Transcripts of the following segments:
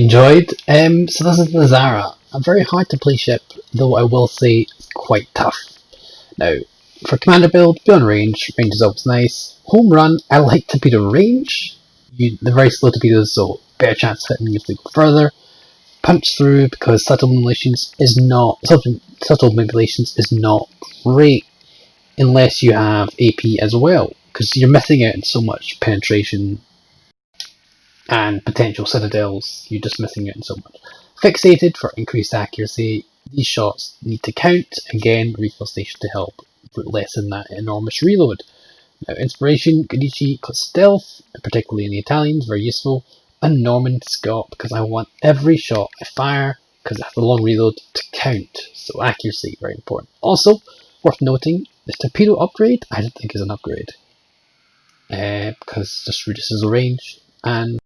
enjoyed. So this is the Zara. A very hard to play ship, though I will say it's quite tough. Now, for commander build, be on range. Range is always nice. Home run, I like torpedo range. They're very slow torpedoes, so better chance of hitting if they go further. Punch through, because subtle manipulations is not great unless you have AP as well, because you're missing out on so much penetration and potential citadels. You're just missing out on so much. Fixated for increased accuracy. These shots need to count. Again, refill station to help lessen that enormous reload. Now, inspiration, Guidici, stealth, particularly in the Italians, very useful. And Norman Scott, because I want every shot I fire, because I have the long reload, to count. So accuracy, very important. Also, worth noting, this torpedo upgrade, I don't think is an upgrade. Because it just reduces the range. And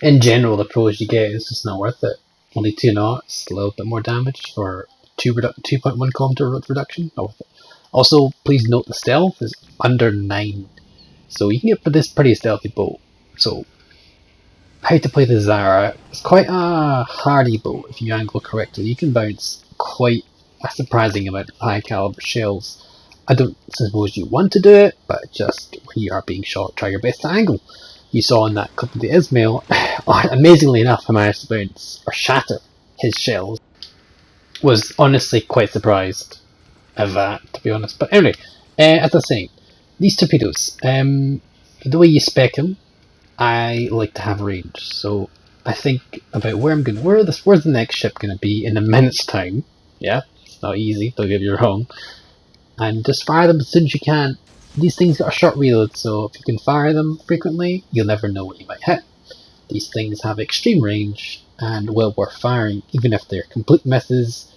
in general, the pros you get is just not worth it. Only 2 knots, a little bit more damage for 2.1 kilometer reduction, not worth it. Also, please note the stealth is under 9. So you can get for this pretty stealthy boat. So, how to play the Zara. It's quite a hardy boat if you angle correctly. You can bounce quite a surprising amount of high caliber shells. I don't suppose you want to do it, but just when you are being shot, try your best to angle. You saw in that clip of the Ismail, amazingly enough, I managed to bounce or shatter his shells. Was honestly quite surprised at that, to be honest. But anyway, as I was saying, these torpedoes, the way you spec them, I like to have range. So I think about where's the next ship gonna be in a minute's time. Yeah, it's not easy, don't get me wrong. And just fire them as soon as you can. These things got a short reload, so if you can fire them frequently, you'll never know what you might hit. These things have extreme range and well worth firing, even if they're complete misses.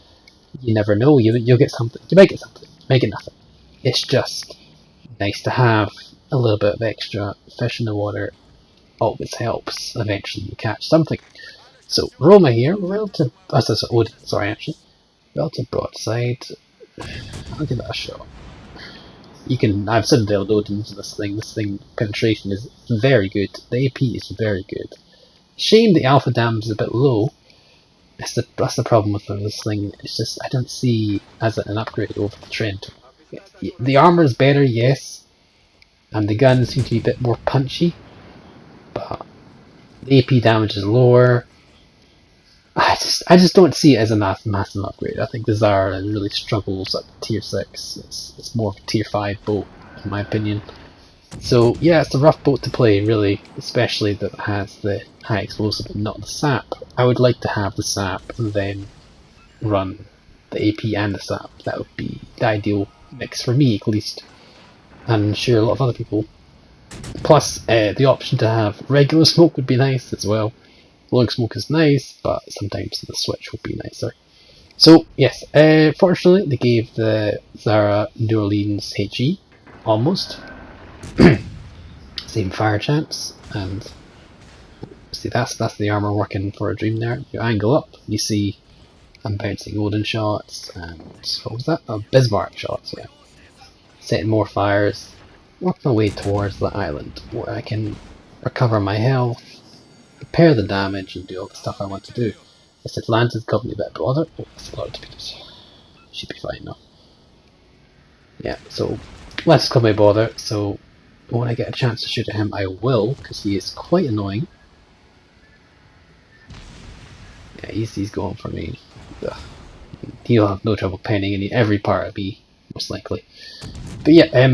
You never know, you'll get something. You might get something, you might get nothing. It's just nice to have a little bit of extra fish in the water. Always helps. Eventually you catch something. So Roma here, relative broadside. I'll give it a shot. I've Citadel Odin's this thing penetration is very good. The AP is very good. Shame the alpha damage is a bit low. That's the problem with this thing. It's just I don't see as an upgrade over the Trent. The armor is better, yes, and the guns seem to be a bit more punchy, but the AP damage is lower. I just don't see it as a massive upgrade. I think the Zara really struggles at tier 6. It's more of a tier 5 boat, in my opinion. So yeah, it's a rough boat to play, really, especially that it has the high explosive and not the sap. I would like to have the sap and then run the AP and the sap. That would be the ideal mix for me, at least, and I'm sure a lot of other people. Plus, the option to have regular smoke would be nice as well. Long smoke is nice, but sometimes the switch would be nicer. So yes, fortunately they gave the Zara New Orleans HE almost same fire chance, and see that's the armor working for a dream there. You angle up, you see I'm bouncing Odin shots and what was that? Oh, Bismarck shots, yeah. Setting more fires, work my way towards the island where I can recover my health, repair the damage and do all the stuff I want to do. This Atlantis got me a bit bother. Oh, that's a lot of torpedoes. Should be fine now. Yeah, so less got me bother, so when I get a chance to shoot at him I will, because he is quite annoying. Yeah, he's going for me. Ugh. He'll have no trouble penning in every part of me, most likely. But yeah,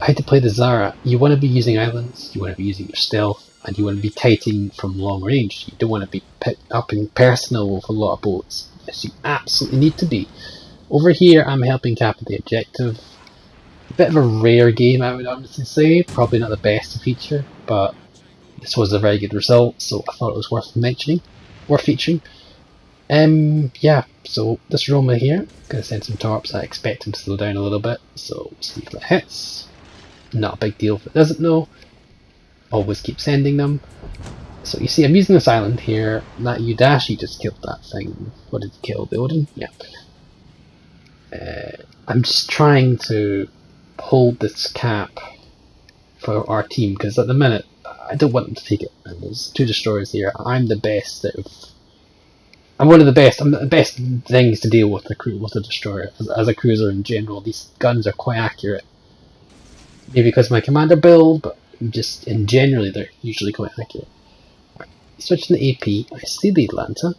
how to play the Zara. You want to be using islands, you want to be using your stealth, and you want to be kiting from long range. You don't want to be upping personal with a lot of boats. Yes, you absolutely need to be. Over here, I'm helping captain the objective. A bit of a rare game, I would honestly say. Probably not the best feature, but this was a very good result, so I thought it was worth mentioning, worth featuring. Yeah, so this Roma here, gonna send some torps. I expect him to slow down a little bit, so see if that hits. Not a big deal if it doesn't though. Always keep sending them. So you see I'm using this island here. That Udashi just killed that thing. What did he kill? The Odin? Yeah. I'm just trying to hold this cap for our team, because at the minute I don't want them to take it. And there's 2 destroyers here. I'm the best out of... I'm one of the best. I'm the best things to deal with with a destroyer. As a cruiser in general, these guns are quite accurate. Maybe because of my commander build, but just in generally they're usually quite accurate. Right. Switching to AP, I see the Atlanta.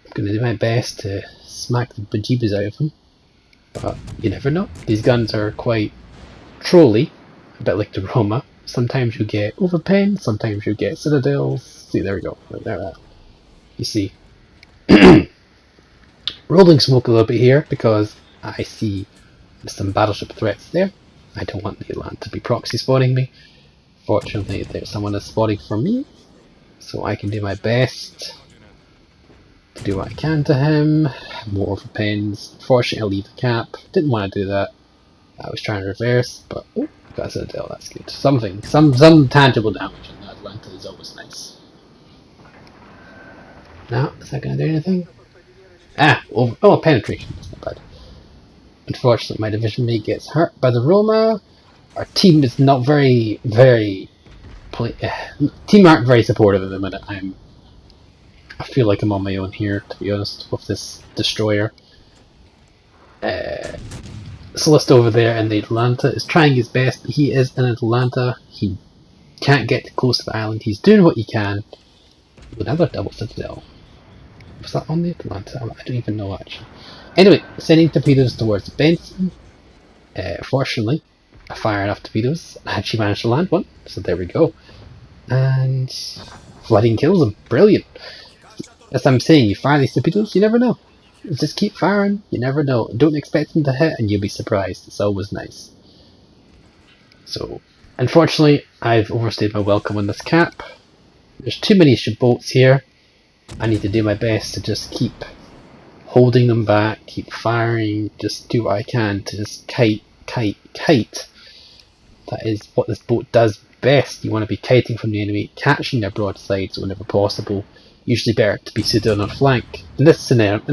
I'm going to do my best to smack the bejeebus out of him. But you never know. These guns are quite trolly, a bit like the Roma. Sometimes you get overpen, sometimes you get citadels. See, there we go. Right there, you see. Rolling smoke a little bit here because I see some battleship threats there. I don't want the Atlanta to be proxy spotting me. Fortunately, there's someone that's spotting for me, so I can do my best to do what I can to him. More overpens. Fortunately, I'll leave the cap. Didn't want to do that. I was trying to reverse, but oh, got a citadel. That's good. Something, some tangible damage in that Atlanta is always nice. Now, is that going to do anything? Ah, oh, penetration. That's not bad. Unfortunately, my division mate gets hurt by the Roma. Our team is not very team aren't very supportive at the minute. I feel like I'm on my own here, to be honest, with this destroyer. Celeste over there in the Atlanta is trying his best. He is in Atlanta. He can't get close to the island. He's doing what he can. Another double citadel. Was that on the Atlanta? I don't even know actually. Anyway, sending torpedoes towards Benson. Fortunately, I fire enough torpedoes. I actually managed to land one, so there we go. And flooding kills them. Brilliant. As I'm saying, you fire these torpedoes, you never know. Just keep firing, you never know. Don't expect them to hit and you'll be surprised. It's always nice. So, unfortunately, I've overstayed my welcome on this cap. There's too many boats here. I need to do my best to just keep holding them back, keep firing, just do what I can to just kite. That is what this boat does best. You want to be kiting from the enemy, catching their broadsides whenever possible. Usually better to be suited on a flank. In this scenario,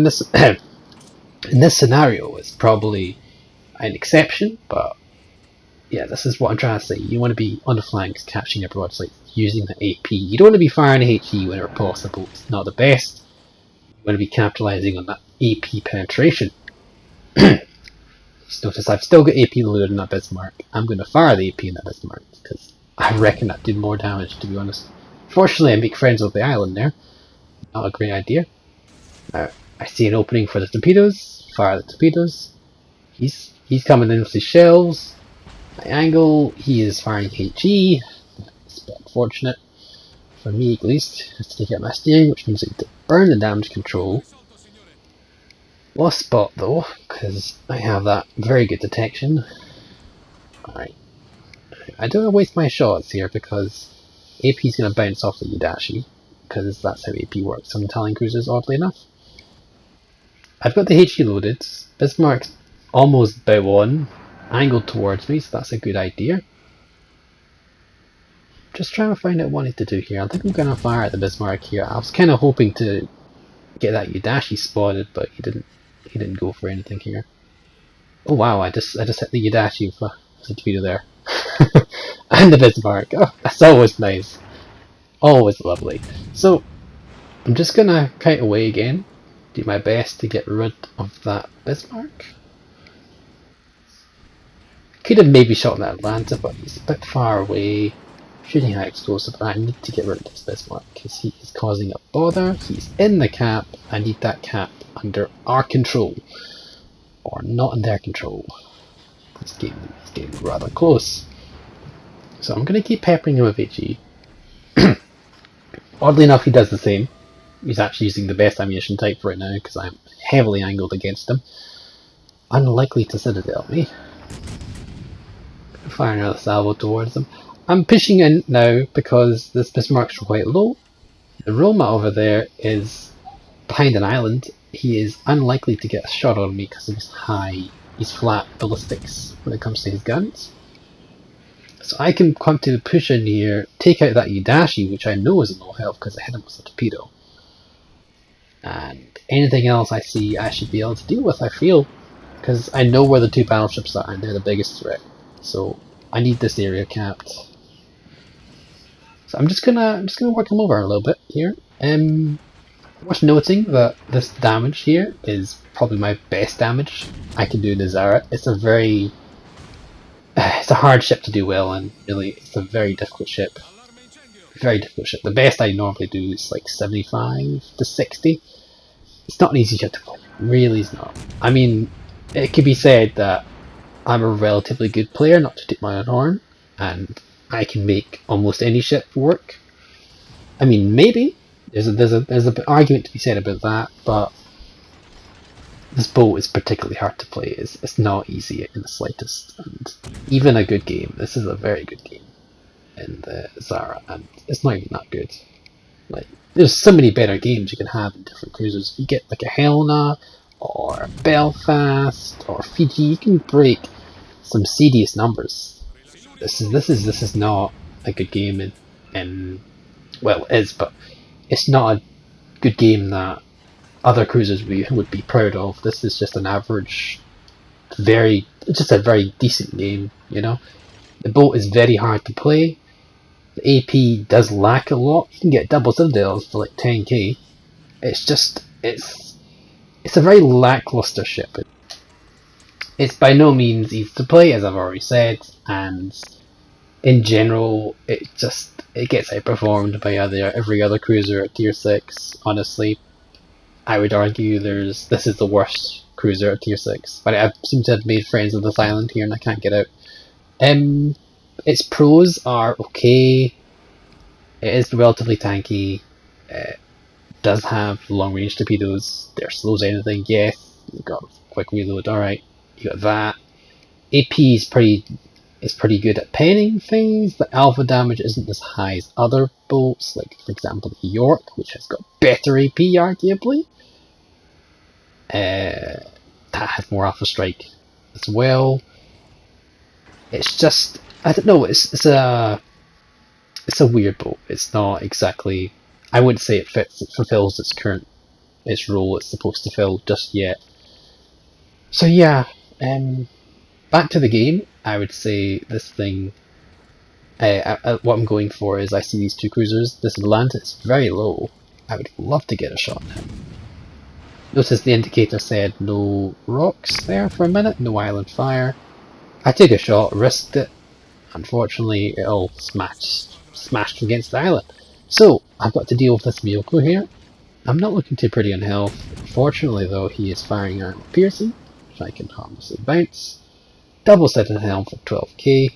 it's probably an exception, but yeah, this is what I'm trying to say. You want to be on the flanks, catching their broadsides, using the AP. You don't want to be firing HE whenever possible. It's not the best. You want to be capitalizing on that AP penetration. Just notice I've still got AP loaded in that Bismarck. I'm going to fire the AP in that Bismarck because I reckon that did more damage, to be honest. Fortunately, I make friends with the island there. Not a great idea. I see an opening for the torpedoes. Fire the torpedoes. He's coming in with his shells. My angle, he is firing HE. That's unfortunate. For me at least. Has to take out my steering, which means I need to burn the damage control. Lost spot though, because I have that very good detection. Alright. I don't want to waste my shots here because AP is going to bounce off the Yudashi, because that's how AP works on Italian cruisers, oddly enough. I've got the HE loaded. Bismarck's almost by one, angled towards me, so that's a good idea. Just trying to find out what I need to do here. I think I'm going to fire at the Bismarck here. I was kind of hoping to get that Yudashi spotted, but he didn't go for anything here. Oh wow, I just hit the Yudashi with a torpedo there. And the Bismarck. Oh, that's always nice. Always lovely. So, I'm just gonna kite away again. Do my best to get rid of that Bismarck. Could have maybe shot that Atlanta, but he's a bit far away. Shooting high explosive, but I need to get rid of this Bismarck because he is causing a bother. He's in the cap. I need that cap under our control. Or not in their control. This game is getting rather close. So I'm going to keep peppering him with HE. Oddly enough, he does the same. He's actually using the best ammunition type right now because I'm heavily angled against him. Unlikely to citadel me. Fire another salvo towards him. I'm pushing in now because this Bismarck's quite low. The Roma over there is behind an island. He is unlikely to get a shot on me because of his his flat ballistics when it comes to his guns. So I can come to push in here, take out that Yudashi, which I know is in low health because I hit him with a torpedo. And anything else I see I should be able to deal with, I feel. Because I know where the 2 battleships are and they're the biggest threat. So I need this area capped. So I'm just gonna work them over a little bit here. Worth noting that this damage here is probably my best damage I can do in the Zara. It's a very it's a hard ship to do well in, really. It's a very difficult ship. Very difficult ship. The best I normally do is like 75 to 60. It's not an easy ship to play. Really is not. I mean, it could be said that I'm a relatively good player, not to toot my own horn, and I can make almost any ship work. I mean, maybe. There's an argument to be said about that, but this boat is particularly hard to play. It's not easy in the slightest, and even a good game. This is a very good game in the Zara, and it's not even that good. Like, there's so many better games you can have in different cruisers. If you get like a Helena or Belfast or Fiji, you can break some serious numbers. This is not a good game in well, it is, but it's not a good game that other cruisers would be proud of. This is just an average, just a very decent game, you know. The boat is very hard to play. The AP does lack a lot. You can get double citadels for like 10k. It's a very lackluster ship. It's by no means easy to play, as I've already said, and in general, it gets outperformed by every other cruiser at tier 6. Honestly, I would argue this is the worst cruiser at tier 6. But I seem to have made friends with this island here and I can't get out. Its pros are okay. It is relatively tanky. It does have long range torpedoes. They're slow as anything, yes. You've got quick reload, alright. You got that. AP is pretty good at penning things. The alpha damage isn't as high as other boats, like for example the York, which has got better AP arguably. That has more alpha strike as well. It's just, I don't know, it's a weird boat. It's not exactly, I wouldn't say it fulfills its role it's supposed to fill just yet. So yeah, back to the game. I would say this thing, what I'm going for is I see these two cruisers. This Atlanta is very low. I would love to get a shot at him. Notice the indicator said no rocks there for a minute, no island fire. I took a shot, risked it. Unfortunately, it all smashed against the island. So, I've got to deal with this Miyoko here. I'm not looking too pretty on health. Fortunately though, he is firing armor piercing, which I can harmlessly bounce. Double set in helm for 12k.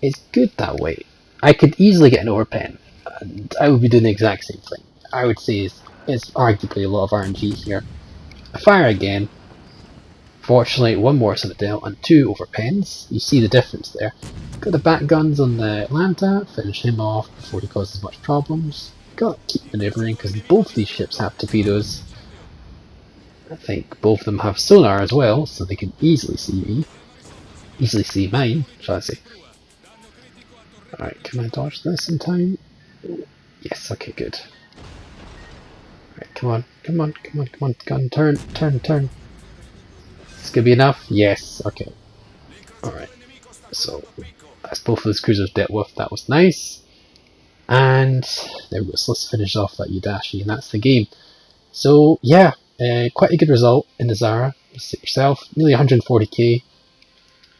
It's good that way. I could easily get an overpen, and I would be doing the exact same thing. I would say it's arguably a lot of RNG here. I fire again. Fortunately, one more citadel and 2 overpens. You see the difference there. Got the back guns on the Atlanta, finish him off before he causes much problems. Got to keep maneuvering because both these ships have torpedoes. I think both of them have sonar as well, so they can easily see me. Easily see mine, shall I say. Alright, can I dodge this in time? Yes, okay, good. Alright, come on, turn. This could be enough? Yes, okay. Alright, so that's both of those cruisers dealt with, that was nice. And there we go, so let's finish off that Yudashi, and that's the game. So, yeah, quite a good result in the Zara. You see yourself, nearly 140k.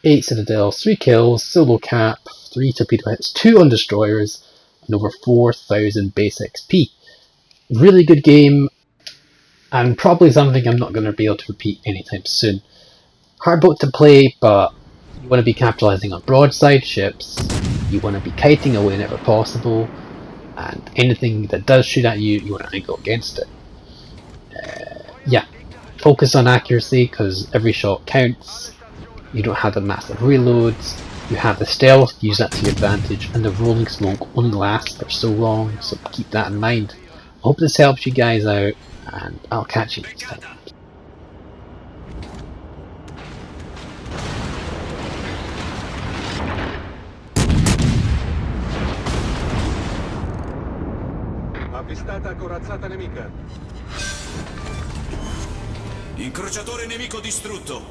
8 citadels, 3 kills, solo cap, 3 torpedo hits, 2 on destroyers, and over 4,000 base XP. Really good game, and probably something I'm not going to be able to repeat anytime soon. Hard boat to play, but you want to be capitalising on broadside ships, you want to be kiting away whenever possible, and anything that does shoot at you, you want to angle against it. Yeah, focus on accuracy, because every shot counts. You don't have the massive reloads, you have the stealth, use that to your advantage, and the rolling smoke only lasts for so long, so keep that in mind. I hope this helps you guys out, and I'll catch you next time. Avvistata corazzata nemica. Incrociatore nemico distrutto.